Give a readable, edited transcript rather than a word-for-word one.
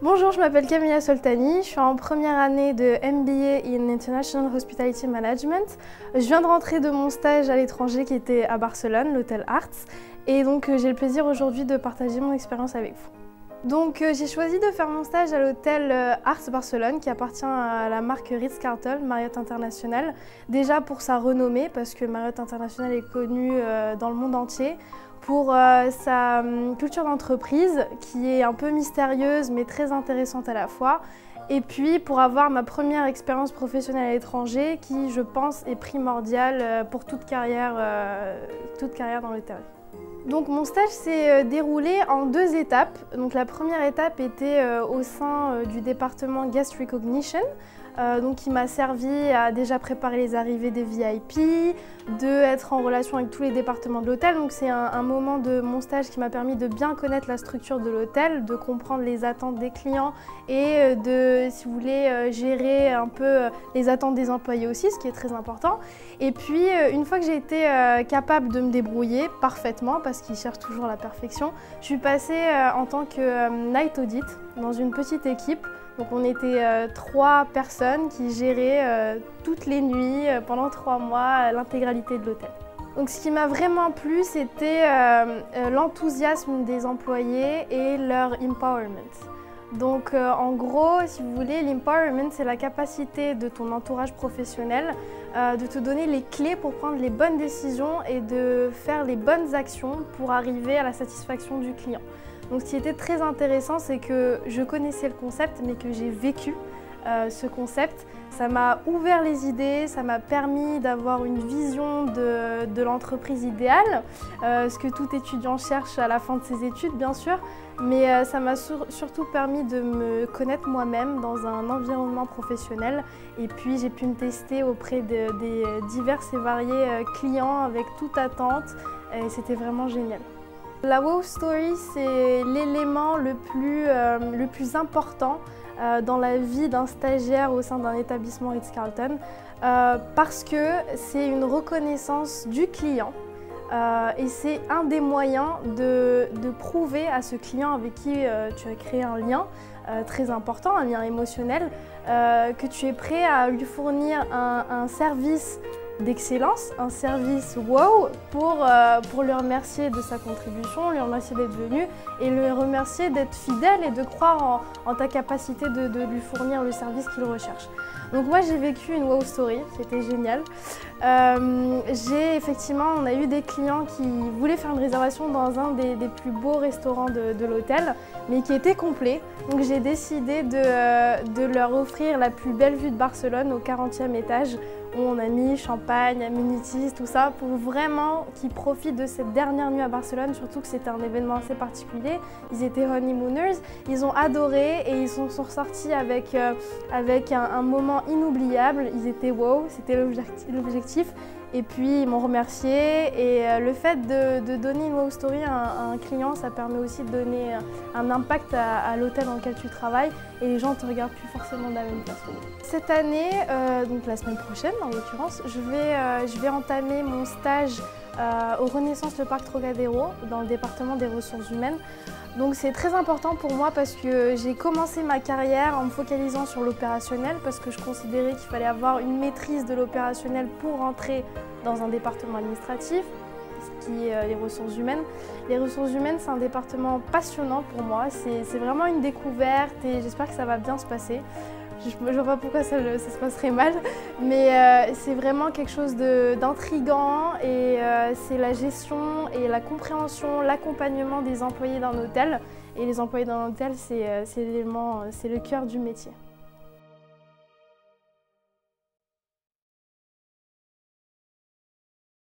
Bonjour, je m'appelle Camilla Soltani, je suis en première année de MBA in International Hospitality Management. Je viens de rentrer de mon stage à l'étranger qui était à Barcelone, l'hôtel Arts, et donc j'ai le plaisir aujourd'hui de partager mon expérience avec vous. Donc j'ai choisi de faire mon stage à l'hôtel Arts Barcelone qui appartient à la marque Ritz-Carlton, Marriott International. Déjà pour sa renommée parce que Marriott International est connu dans le monde entier. Pour sa culture d'entreprise qui est un peu mystérieuse mais très intéressante à la fois. Et puis pour avoir ma première expérience professionnelle à l'étranger qui je pense est primordiale pour toute carrière dans l'hôtellerie. Donc mon stage s'est déroulé en 2 étapes. Donc la première étape était au sein du département Guest Recognition, qui m'a servi à déjà préparer les arrivées des VIP, d'être en relation avec tous les départements de l'hôtel. Donc c'est un moment de mon stage qui m'a permis de bien connaître la structure de l'hôtel, de comprendre les attentes des clients et de, si vous voulez, gérer un peu les attentes des employés aussi, ce qui est très important. Et puis une fois que j'ai été capable de me débrouiller parfaitement, parce qu'ils cherchent toujours la perfection, je suis passée en tant que night audit dans une petite équipe. Donc on était 3 personnes qui géraient toutes les nuits pendant 3 mois l'intégralité de l'hôtel. Donc ce qui m'a vraiment plu, c'était l'enthousiasme des employés et leur empowerment. Donc en gros, si vous voulez, l'empowerment, c'est la capacité de ton entourage professionnel de te donner les clés pour prendre les bonnes décisions et de faire les bonnes actions pour arriver à la satisfaction du client. Donc ce qui était très intéressant, c'est que je connaissais le concept, mais que j'ai vécu ce concept. Ça m'a ouvert les idées, ça m'a permis d'avoir une vision de l'entreprise idéale, ce que tout étudiant cherche à la fin de ses études, bien sûr. Mais ça m'a surtout permis de me connaître moi-même dans un environnement professionnel. Et puis j'ai pu me tester auprès des divers et variés clients avec toute attente. Et c'était vraiment génial. La wow story, c'est l'élément le plus important dans la vie d'un stagiaire au sein d'un établissement Ritz-Carlton parce que c'est une reconnaissance du client et c'est un des moyens de prouver à ce client avec qui tu as créé un lien très important, un lien émotionnel, que tu es prêt à lui fournir un service d'excellence, un service wow pour le remercier de sa contribution, le remercier d'être venu et le remercier d'être fidèle et de croire en ta capacité de lui fournir le service qu'il recherche. Donc moi j'ai vécu une wow story, c'était génial. Effectivement, on a eu des clients qui voulaient faire une réservation dans un des plus beaux restaurants de l'hôtel, mais qui était complet. Donc j'ai décidé de leur offrir la plus belle vue de Barcelone au 40e étage, où on a mis champagne, amenities, tout ça, pour vraiment qu'ils profitent de cette dernière nuit à Barcelone, surtout que c'était un événement assez particulier. Ils étaient honeymooners, ils ont adoré et ils sont ressortis avec un moment inoubliable. Ils étaient wow, c'était l'objectif. Et puis ils m'ont remercié et le fait de donner une wow story à un client, ça permet aussi de donner un impact à l'hôtel dans lequel tu travailles et les gens ne te regardent plus forcément de la même façon. Cette année, donc la semaine prochaine en l'occurrence, je vais entamer mon stage au Renaissance Le Parc Trocadéro dans le département des ressources humaines. Donc c'est très important pour moi parce que j'ai commencé ma carrière en me focalisant sur l'opérationnel parce que je considérais qu'il fallait avoir une maîtrise de l'opérationnel pour entrer dans un département administratif, ce qui est les ressources humaines. Les ressources humaines, c'est un département passionnant pour moi, c'est vraiment une découverte et j'espère que ça va bien se passer. Je ne vois pas pourquoi ça se passerait mal, mais c'est vraiment quelque chose d'intriguant et c'est la gestion et la compréhension, l'accompagnement des employés d'un hôtel. Et les employés d'un hôtel, c'est le cœur du métier.